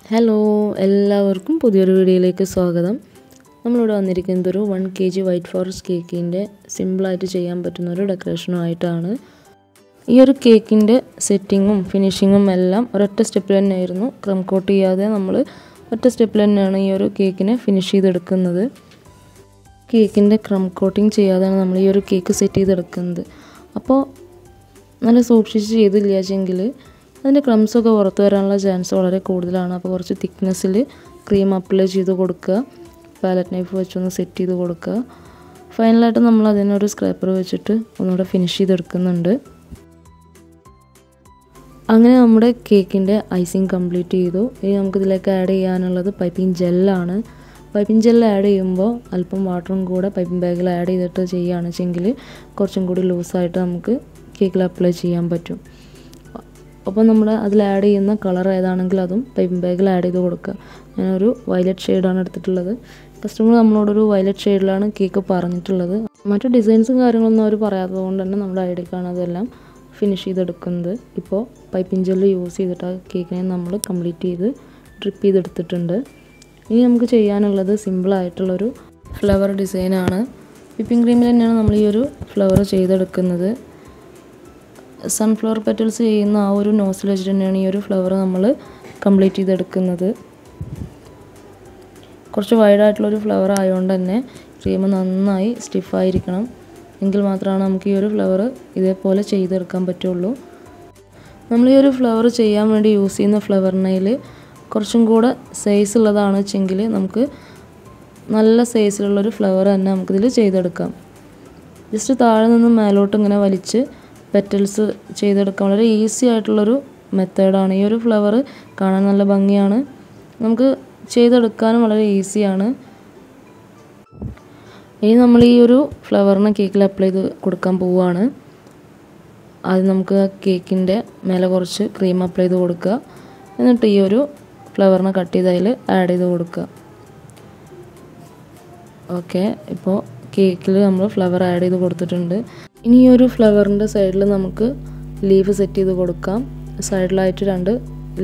Hello, എല്ലാവർക്കും പുതിയൊരു വീഡിയോയിലേക്ക് സ്വാഗതം. നമ്മളിവിടെ വന്നിരിക്കുന്നത് ഒരു 1 kg വൈറ്റ് ഫോറസ്റ്റ് കേക്കിൻ്റെ സിമ്പിളായിട്ട് ചെയ്യാൻ പറ്റുന്ന ഒരു ഡെക്കറേഷനുമായിട്ടാണ്. ഈ ഒരു കേക്കിൻ്റെ സെറ്റിങ്ങും ഫിനിഷിങ്ങും എല്ലാം ഒരൊറ്റ സ്റ്റെപ്പിൽ തന്നെയായിരുന്നു. ക്രം കോട്ട് ചെയ്യാതെ നമ്മൾ ഒറ്റ സ്റ്റെപ്പിൽ തന്നെയാണ് ഈ ഒരു കേക്കിനെ ഫിനിഷ് ചെയ്തെടുക്കുന്നത്. കേക്കിൻ്റെ ക്രം കോട്ടിങ് ചെയ്യാതെയാണ് നമ്മൾ ഈ ഒരു കേക്ക് സെറ്റ് ചെയ്തെടുക്കുന്നത്. അപ്പോൾ നല്ല സൂക്ഷിച്ച് ചെയ്തില്ലാച്ചെങ്കിൽ അതിൻ്റെ ക്രംസൊക്കെ പുറത്ത് വരാനുള്ള ചാൻസ് വളരെ കൂടുതലാണ്. അപ്പോൾ കുറച്ച് തിക്നെസ്സിൽ ക്രീം അപ്ലൈ ചെയ്ത് കൊടുക്കുക, പാലറ്റ് നൈഫ് വെച്ചൊന്ന് സെറ്റ് ചെയ്ത് കൊടുക്കുക. ഫൈനലായിട്ട് നമ്മൾ അതിനൊരു സ്ക്രാപ്പർ വെച്ചിട്ട് ഒന്നുകൂടെ ഫിനിഷ് ചെയ്തെടുക്കുന്നുണ്ട്. അങ്ങനെ നമ്മുടെ കേക്കിൻ്റെ ഐസിങ് കംപ്ലീറ്റ് ചെയ്തു. ഇനി നമുക്കിതിലേക്ക് ആഡ് ചെയ്യാനുള്ളത് പൈപ്പിംഗ് ജെല്ലാണ്. പൈപ്പിംഗ് ജെല്ല് ആഡ് ചെയ്യുമ്പോൾ അല്പം വാട്ടറും കൂടെ പൈപ്പിംഗ് ബാഗിൽ ആഡ് ചെയ്തിട്ട് ചെയ്യുകയാണെന്നുവെച്ചെങ്കിൽ കുറച്ചും കൂടി ലൂസായിട്ട് നമുക്ക് കേക്കിൽ അപ്ലൈ ചെയ്യാൻ പറ്റും. അപ്പോൾ നമ്മൾ അതിൽ ആഡ് ചെയ്യുന്ന കളർ ഏതാണെങ്കിൽ അതും പൈപ്പിംഗ് ബാഗിൽ ആഡ് ചെയ്ത് കൊടുക്കുക. ഞാനൊരു വയലറ്റ് ഷെയ്ഡാണ് എടുത്തിട്ടുള്ളത്. കസ്റ്റമർ നമ്മളോടൊരു വയലറ്റ് ഷെയ്ഡിലാണ് കേക്ക് പറഞ്ഞിട്ടുള്ളത്. മറ്റു ഡിസൈൻസും കാര്യങ്ങളൊന്നും അവർ പറയാത്തത് കൊണ്ട് തന്നെ നമ്മുടെ ഐഡിയക്കാണ് അതെല്ലാം ഫിനിഷ് ചെയ്തെടുക്കുന്നത്. ഇപ്പോൾ പൈപ്പിംഗ് ജെല്ല് യൂസ് ചെയ്തിട്ട് ആ കേക്കിനെ നമ്മൾ കംപ്ലീറ്റ് ചെയ്ത് ഡ്രിപ്പ് ചെയ്തെടുത്തിട്ടുണ്ട്. ഇനി നമുക്ക് ചെയ്യാനുള്ളത് സിമ്പിളായിട്ടുള്ളൊരു ഫ്ലവർ ഡിസൈനാണ്. വിപ്പിംഗ് ക്രീമിൽ തന്നെയാണ് നമ്മൾ ഈ ഒരു ഫ്ലവർ ചെയ്തെടുക്കുന്നത്. സൺഫ്ലവർ പെറ്റൽസ് ചെയ്യുന്ന ആ ഒരു നോസിൽ വെച്ചിട്ട് തന്നെയാണ് ഈ ഒരു ഫ്ലവർ നമ്മൾ കംപ്ലീറ്റ് ചെയ്തെടുക്കുന്നത്. കുറച്ച് വൈഡായിട്ടുള്ളൊരു ഫ്ലവർ ആയതുകൊണ്ട് തന്നെ ക്രീം നന്നായി സ്റ്റിഫായിരിക്കണം. എങ്കിൽ മാത്രമാണ് നമുക്ക് ഈ ഒരു ഫ്ലവർ ഇതേപോലെ ചെയ്തെടുക്കാൻ പറ്റുള്ളൂ. നമ്മൾ ഈ ഒരു ഫ്ലവർ ചെയ്യാൻ വേണ്ടി യൂസ് ചെയ്യുന്ന ഫ്ലവർ നെയിൽ കുറച്ചും കൂടെ സൈസ് ഉള്ളതാണ് വെച്ചെങ്കിൽ നമുക്ക് നല്ല സൈസിലുള്ളൊരു ഫ്ലവർ തന്നെ നമുക്കിതിൽ ചെയ്തെടുക്കാം. ജസ്റ്റ് താഴെ നിന്ന് മേലോട്ട് ഇങ്ങനെ വലിച്ച് പെറ്റൽസ് ചെയ്തെടുക്കാൻ വളരെ ഈസി ആയിട്ടുള്ളൊരു മെത്തേഡാണ്. ഈ ഒരു ഫ്ലവർ കാണാൻ നല്ല ഭംഗിയാണ്, നമുക്ക് ചെയ്തെടുക്കാനും വളരെ ഈസിയാണ്. ഇനി നമ്മൾ ഈ ഒരു ഫ്ലവറിനെ കേക്കിൽ അപ്ലൈ ചെയ്ത് കൊടുക്കാൻ പോവുകയാണ്. ആദ്യം നമുക്ക് കേക്കിൻ്റെ മേലെ കുറച്ച് ക്രീം അപ്ലൈ ചെയ്ത് കൊടുക്കുക. എന്നിട്ട് ഈ ഒരു ഫ്ലവറിനെ കട്ട് ചെയ്ത് അതിൽ ആഡ് ചെയ്ത് കൊടുക്കുക. ഓക്കെ, ഇപ്പോൾ കേക്കിൽ നമ്മൾ ഫ്ലവർ ആഡ് ചെയ്ത് കൊടുത്തിട്ടുണ്ട്. ഇനി ഈ ഒരു ഫ്ലവറിൻ്റെ സൈഡിൽ നമുക്ക് ലീഫ് സെറ്റ് ചെയ്ത് കൊടുക്കാം. സൈഡിലായിട്ട് 2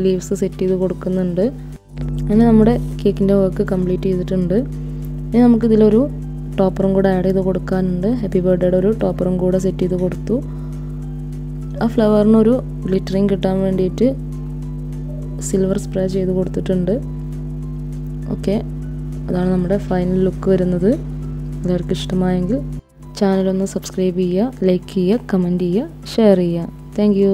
ലീവ്സ് സെറ്റ് ചെയ്ത് കൊടുക്കുന്നുണ്ട്. അങ്ങനെ നമ്മുടെ കേക്കിൻ്റെ വർക്ക് കംപ്ലീറ്റ് ചെയ്തിട്ടുണ്ട്. ഇനി നമുക്കിതിലൊരു ടോപ്പറും കൂടെ ആഡ് ചെയ്ത് കൊടുക്കാനുണ്ട്. ഹാപ്പി ബർത്ത്ഡേയുടെ ഒരു ടോപ്പറും കൂടെ സെറ്റ് ചെയ്ത് കൊടുത്തു. ആ ഫ്ലവറിനൊരു ഗ്ലിറ്ററിങ് കിട്ടാൻ വേണ്ടിയിട്ട് സിൽവർ സ്പ്രേ ചെയ്ത് കൊടുത്തിട്ടുണ്ട്. ഓക്കെ, അതാണ് നമ്മുടെ ഫൈനൽ ലുക്ക് വരുന്നത്. എല്ലാവർക്കും ഇഷ്ടമായെങ്കിൽ ചാനലൊന്ന് സബ്സ്ക്രൈബ് ചെയ്യുക, ലൈക്ക് ചെയ്യുക, കമൻറ്റ് ചെയ്യുക, ഷെയർ ചെയ്യുക. Thank you.